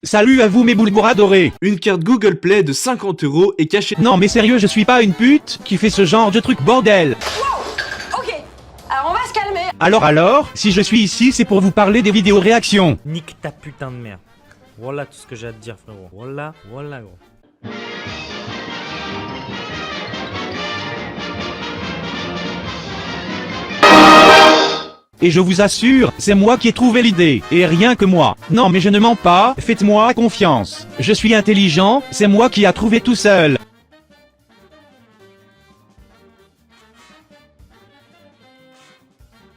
Salut à vous mes boulgours adorés. Une carte Google Play de 50 € est cachée. Non mais sérieux, je suis pas une pute qui fait ce genre de truc, bordel. Wow. Ok, alors on va se calmer. Alors, si je suis ici, c'est pour vous parler des vidéos réactions. Nique ta putain de merde. Voilà tout ce que j'ai à te dire, frérot. Voilà gros. Et je vous assure, c'est moi qui ai trouvé l'idée, et rien que moi. Non mais je ne mens pas, faites-moi confiance. Je suis intelligent, c'est moi qui a trouvé tout seul.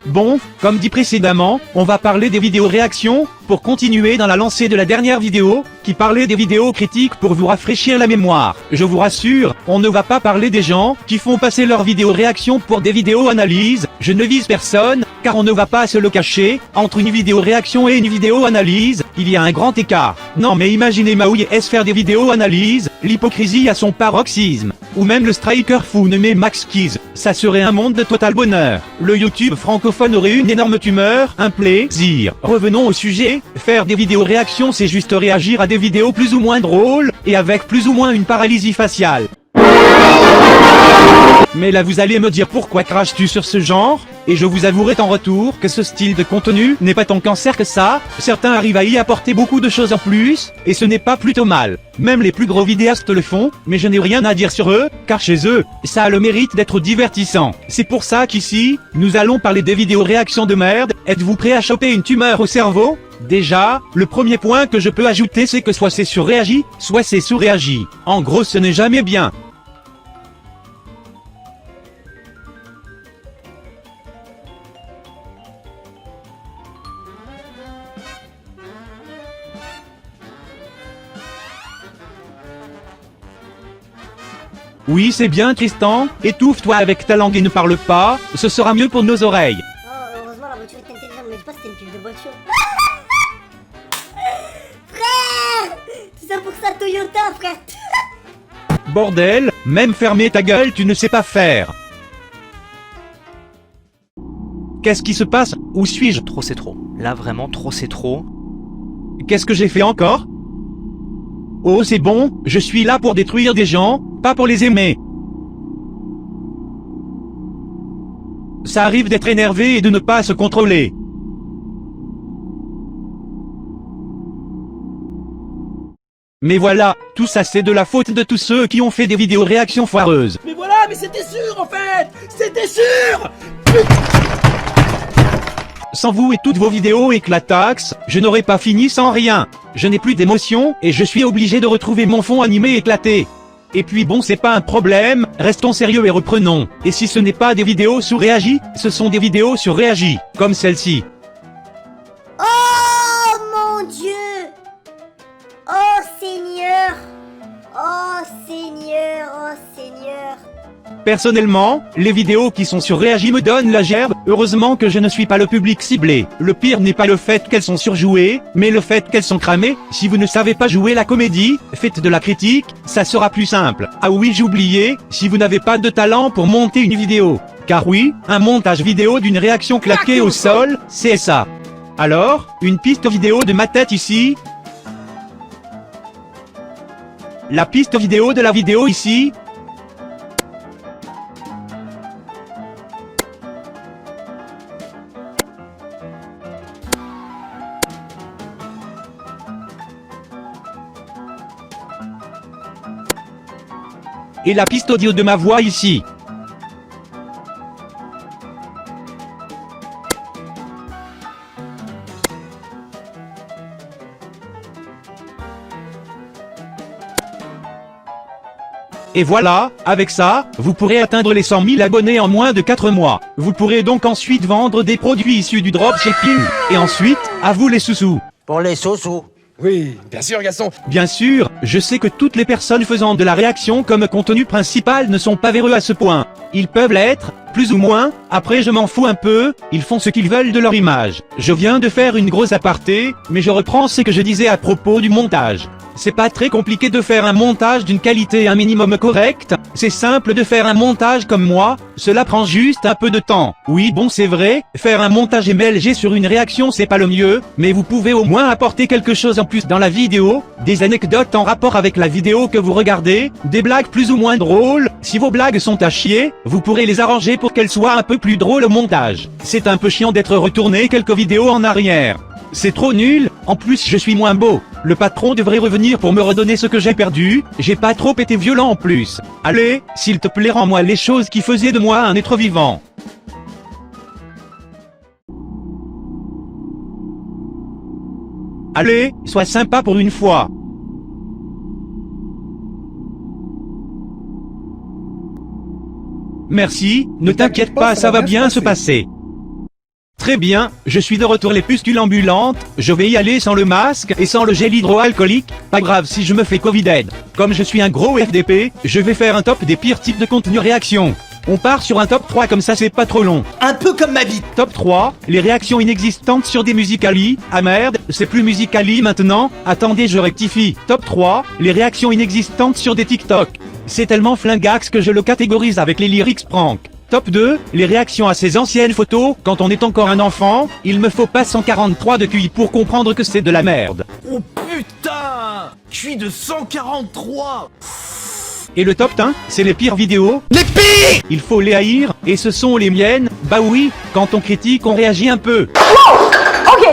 Bon, comme dit précédemment, on va parler des vidéos réactions, pour continuer dans la lancée de la dernière vidéo, qui parlait des vidéos critiques pour vous rafraîchir la mémoire. Je vous rassure, on ne va pas parler des gens qui font passer leurs vidéos réactions pour des vidéos analyses. Je ne vise personne, car on ne va pas se le cacher, entre une vidéo réaction et une vidéo analyse, il y a un grand écart. Non mais imaginez Maui S faire des vidéos analyses, l'hypocrisie à son paroxysme. Ou même le striker fou nommé Max Keys, ça serait un monde de total bonheur. Le YouTube francophone aurait une énorme tumeur, un plaisir. Revenons au sujet, faire des vidéos réactions c'est juste réagir à des vidéos plus ou moins drôles, et avec plus ou moins une paralysie faciale. Mais là vous allez me dire pourquoi craches-tu sur ce genre, et je vous avouerai en retour que ce style de contenu n'est pas tant cancer que ça, certains arrivent à y apporter beaucoup de choses en plus, et ce n'est pas plutôt mal. Même les plus gros vidéastes le font, mais je n'ai rien à dire sur eux, car chez eux, ça a le mérite d'être divertissant. C'est pour ça qu'ici, nous allons parler des vidéos réactions de merde. Êtes-vous prêt à choper une tumeur au cerveau? Déjà, le premier point que je peux ajouter c'est que soit c'est surréagi, soit c'est sous-réagi. En gros ce n'est jamais bien. Oui c'est bien Tristan, étouffe-toi avec ta langue et ne parle pas, ce sera mieux pour nos oreilles. Oh, heureusement la voiture est intelligente, mais je pense que c'était une pub de voiture. Frère! Tout ça pour sa Toyota, frère! Bordel, même fermer ta gueule tu ne sais pas faire. Qu'est-ce qui se passe? Où suis-je? Trop c'est trop. Là vraiment trop c'est trop. Qu'est-ce que j'ai fait encore? Oh c'est bon, je suis là pour détruire des gens, pas pour les aimer. Ça arrive d'être énervé et de ne pas se contrôler. Mais voilà, tout ça c'est de la faute de tous ceux qui ont fait des vidéos réactions foireuses. Mais voilà, mais c'était sûr en fait! C'était sûr! Sans vous et toutes vos vidéos éclataxes, je n'aurais pas fini sans rien. Je n'ai plus d'émotion, et je suis obligé de retrouver mon fond animé éclaté. Et puis bon c'est pas un problème, restons sérieux et reprenons. Et si ce n'est pas des vidéos sous-réagies, ce sont des vidéos sur-réagies, comme celle-ci. Oh mon Dieu! Oh Seigneur! Oh Seigneur! Oh Seigneur! Personnellement, les vidéos qui sont sur-réagies me donnent la gerbe, heureusement que je ne suis pas le public ciblé. Le pire n'est pas le fait qu'elles sont surjouées, mais le fait qu'elles sont cramées. Si vous ne savez pas jouer la comédie, faites de la critique, ça sera plus simple. Ah oui j'oubliais, si vous n'avez pas de talent pour monter une vidéo. Car oui, un montage vidéo d'une réaction claquée au sol, c'est ça. Alors, une piste vidéo de ma tête ici. La piste vidéo de la vidéo ici. Et la piste audio de ma voix ici. Et voilà, avec ça, vous pourrez atteindre les 100 000 abonnés en moins de 4 mois. Vous pourrez donc ensuite vendre des produits issus du dropshipping. Et ensuite, à vous les sous-sous. Pour les sous-sous. Oui, bien sûr, Gaston. Bien sûr, je sais que toutes les personnes faisant de la réaction comme contenu principal ne sont pas véreux à ce point. Ils peuvent l'être, plus ou moins, après je m'en fous un peu, ils font ce qu'ils veulent de leur image. Je viens de faire une grosse aparté, mais je reprends ce que je disais à propos du montage. C'est pas très compliqué de faire un montage d'une qualité un minimum correcte, c'est simple de faire un montage comme moi, cela prend juste un peu de temps. Oui bon c'est vrai, faire un montage MLG sur une réaction c'est pas le mieux, mais vous pouvez au moins apporter quelque chose en plus dans la vidéo, des anecdotes en rapport avec la vidéo que vous regardez, des blagues plus ou moins drôles, si vos blagues sont à chier, vous pourrez les arranger pour qu'elles soient un peu plus drôles au montage. C'est un peu chiant d'être retourné quelques vidéos en arrière. C'est trop nul, en plus je suis moins beau. Le patron devrait revenir pour me redonner ce que j'ai perdu, j'ai pas trop été violent en plus. Allez, s'il te plaît rends-moi les choses qui faisaient de moi un être vivant. Allez, sois sympa pour une fois. Merci, ne t'inquiète pas, ça va bien se passer. Très bien, je suis de retour les pustules ambulantes, je vais y aller sans le masque et sans le gel hydroalcoolique, pas grave si je me fais Covid-aid. Comme je suis un gros FDP, je vais faire un top des pires types de contenu réaction. On part sur un top 3 comme ça c'est pas trop long. Un peu comme ma vie. Top 3, les réactions inexistantes sur des Musical.ly. Ah merde, c'est plus Musical.ly maintenant, attendez je rectifie. Top 3, les réactions inexistantes sur des TikTok. C'est tellement flingax que je le catégorise avec les lyrics prank. Top 2, les réactions à ces anciennes photos, quand on est encore un enfant, il me faut pas 143 de QI pour comprendre que c'est de la merde. Oh putain, je suis de 143. Et le top 1, c'est les pires vidéos. Les pires. Il faut les haïr, et ce sont les miennes, bah oui, quand on critique on réagit un peu. Ok,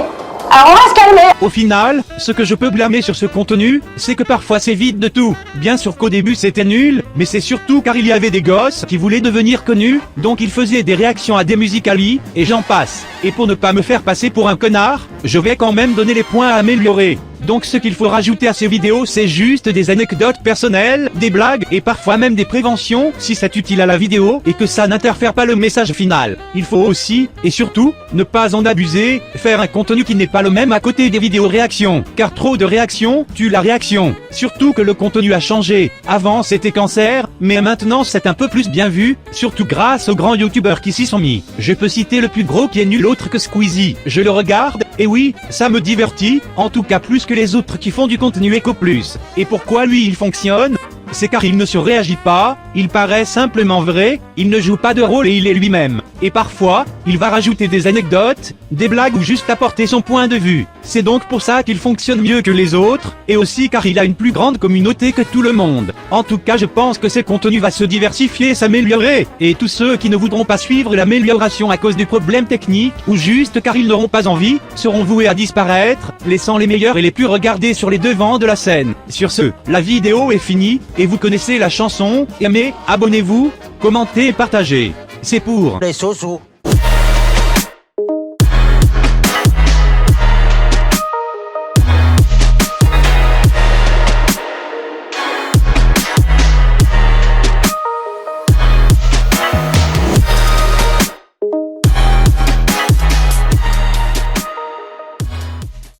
alors on va se calmer. Au final, ce que je peux blâmer sur ce contenu, c'est que parfois c'est vide de tout. Bien sûr qu'au début c'était nul, mais c'est surtout car il y avait des gosses qui voulaient devenir connus, donc ils faisaient des réactions à des Musical.ly, et j'en passe. Et pour ne pas me faire passer pour un connard, je vais quand même donner les points à améliorer. Donc ce qu'il faut rajouter à ces vidéos c'est juste des anecdotes personnelles, des blagues et parfois même des préventions si c'est utile à la vidéo et que ça n'interfère pas le message final. Il faut aussi, et surtout, ne pas en abuser, faire un contenu qui n'est pas le même à côté des vidéos réactions, car trop de réactions tue la réaction. Surtout que le contenu a changé, avant c'était cancer, mais maintenant c'est un peu plus bien vu, surtout grâce aux grands youtubeurs qui s'y sont mis. Je peux citer le plus gros qui est nul autre que Squeezie, je le regarde, et oui, ça me divertit, en tout cas plus que les autres qui font du contenu éco plus. Et pourquoi lui il fonctionne? C'est car il ne surréagit pas, il paraît simplement vrai, il ne joue pas de rôle et il est lui-même. Et parfois, il va rajouter des anecdotes, des blagues ou juste apporter son point de vue. C'est donc pour ça qu'il fonctionne mieux que les autres, et aussi car il a une plus grande communauté que tout le monde. En tout cas je pense que ce contenu va se diversifier et s'améliorer, et tous ceux qui ne voudront pas suivre l'amélioration à cause du problème technique, ou juste car ils n'auront pas envie, seront voués à disparaître, laissant les meilleurs et les plus regardés sur les devants de la scène. Sur ce, la vidéo est finie, et vous connaissez la chanson, aimez, abonnez-vous, commentez et partagez. C'est pour les sous-sous.